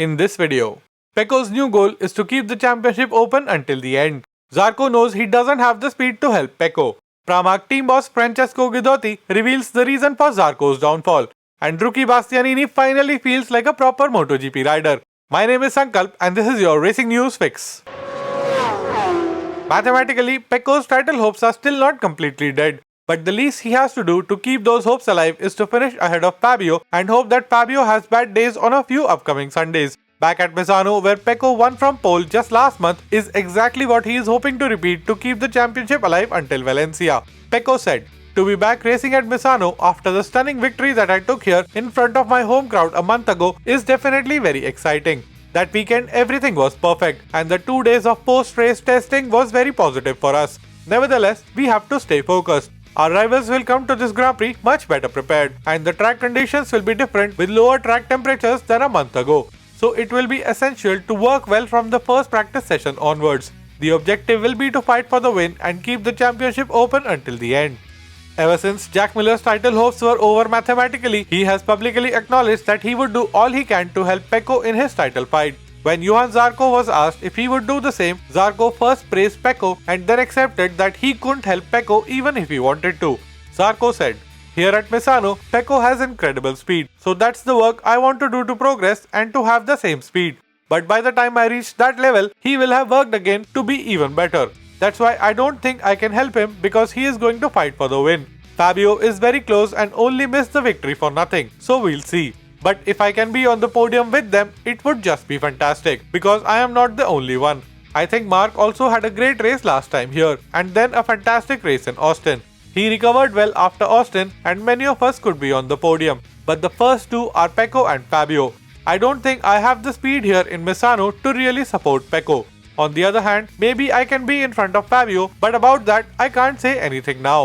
In this video, Pecco's new goal is to keep the championship open until the end. Zarco knows he doesn't have the speed to help Pecco. Pramac team boss Francesco Guidotti reveals the reason for Zarco's downfall. And rookie Bastianini finally feels like a proper MotoGP rider. My name is Sankalp and this is your Racing News Fix. Mathematically, Pecco's title hopes are still not completely dead. But the least he has to do to keep those hopes alive is to finish ahead of Fabio and hope that Fabio has bad days on a few upcoming Sundays. Back at Misano, where Pecco won from pole just last month, is exactly what he is hoping to repeat to keep the championship alive until Valencia. Pecco said, "To be back racing at Misano after the stunning victory that I took here in front of my home crowd a month ago is definitely very exciting. That weekend everything was perfect and the 2 days of post-race testing was very positive for us. Nevertheless, we have to stay focused. Our rivals will come to this Grand Prix much better prepared and the track conditions will be different with lower track temperatures than a month ago. So it will be essential to work well from the first practice session onwards. The objective will be to fight for the win and keep the championship open until the end." Ever since Jack Miller's title hopes were over mathematically, he has publicly acknowledged that he would do all he can to help Pecco in his title fight. When Johan Zarco was asked if he would do the same, Zarco first praised Pecco and then accepted that he couldn't help Pecco even if he wanted to. Zarco said, "Here at Misano, Pecco has incredible speed, so that's the work I want to do to progress and to have the same speed. But by the time I reach that level, he will have worked again to be even better. That's why I don't think I can help him because he is going to fight for the win. Fabio is very close and only missed the victory for nothing, so we'll see. But if I can be on the podium with them, it would just be fantastic because I am not the only one. I think Marc also had a great race last time here and then a fantastic race in Austin. He recovered well after Austin and many of us could be on the podium. But the first two are Pecco and Fabio. I don't think I have the speed here in Misano to really support Pecco. On the other hand, maybe I can be in front of Fabio, but about that I can't say anything now."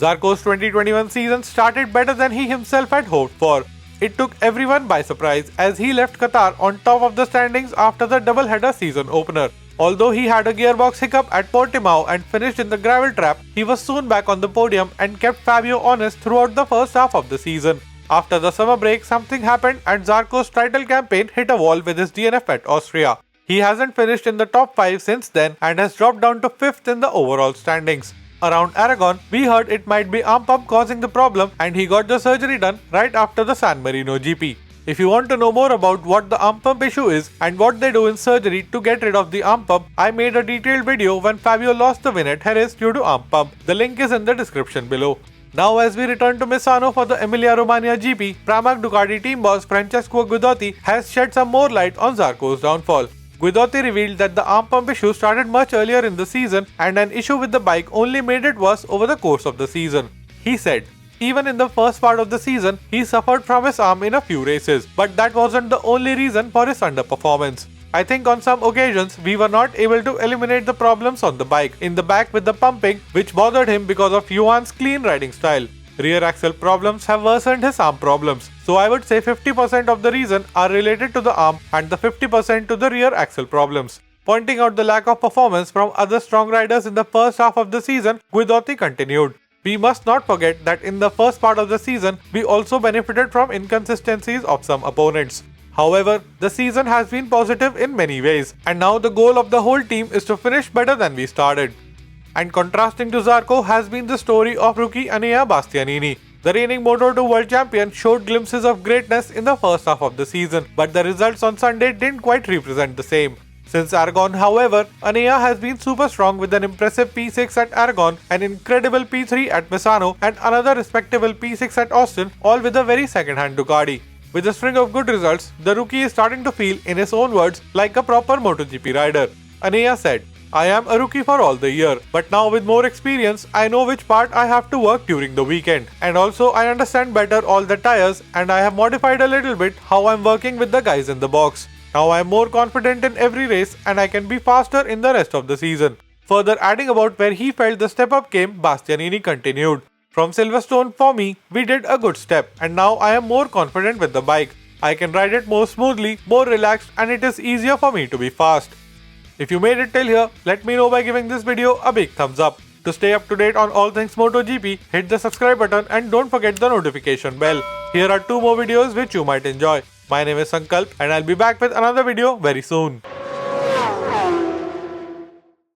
Zarco's 2021 season started better than he himself had hoped for. It took everyone by surprise as he left Qatar on top of the standings after the doubleheader season opener. Although he had a gearbox hiccup at Portimao and finished in the gravel trap, he was soon back on the podium and kept Fabio honest throughout the first half of the season. After the summer break, something happened and Zarco's title campaign hit a wall with his DNF at Austria. He hasn't finished in the top 5 since then and has dropped down to 5th in the overall standings. Around Aragon, we heard it might be arm pump causing the problem and he got the surgery done right after the San Marino GP. If you want to know more about what the arm pump issue is and what they do in surgery to get rid of the arm pump, I made a detailed video when Fabio lost the win at Jerez due to arm pump. The link is in the description below. Now as we return to Misano for the Emilia-Romagna GP, Pramac Ducati team boss Francesco Guidotti has shed some more light on Zarco's downfall. Guidotti revealed that the arm pump issue started much earlier in the season and an issue with the bike only made it worse over the course of the season. He said, "Even in the first part of the season, he suffered from his arm in a few races, but that wasn't the only reason for his underperformance. I think on some occasions, we were not able to eliminate the problems on the bike in the back with the pumping, which bothered him because of Johan's clean riding style. Rear axle problems have worsened his arm problems, so I would say 50% of the reason are related to the arm and the 50% to the rear axle problems." Pointing out the lack of performance from other strong riders in the first half of the season, Guidotti continued, "We must not forget that in the first part of the season, we also benefited from inconsistencies of some opponents. However, the season has been positive in many ways, and now the goal of the whole team is to finish better than we started." And contrasting to Zarco has been the story of rookie Enea Bastianini. The reigning Moto2 world champion showed glimpses of greatness in the first half of the season, but the results on Sunday didn't quite represent the same. Since Aragon, however, Enea has been super strong with an impressive P6 at Aragon, an incredible P3 at Misano, and another respectable P6 at Austin, all with a very second-hand Ducati. With a string of good results, the rookie is starting to feel, in his own words, like a proper MotoGP rider. Enea said, "I am a rookie for all the year, but now with more experience, I know which part I have to work during the weekend. And also I understand better all the tires and I have modified a little bit how I'm working with the guys in the box. Now I am more confident in every race and I can be faster in the rest of the season." Further adding about where he felt the step up came, Bastianini continued, "From Silverstone for me, we did a good step and now I am more confident with the bike. I can ride it more smoothly, more relaxed and it is easier for me to be fast." If you made it till here, let me know by giving this video a big thumbs up. To stay up to date on all things MotoGP, hit the subscribe button and don't forget the notification bell. Here are 2 more videos which you might enjoy. My name is Sankalp and I'll be back with another video very soon.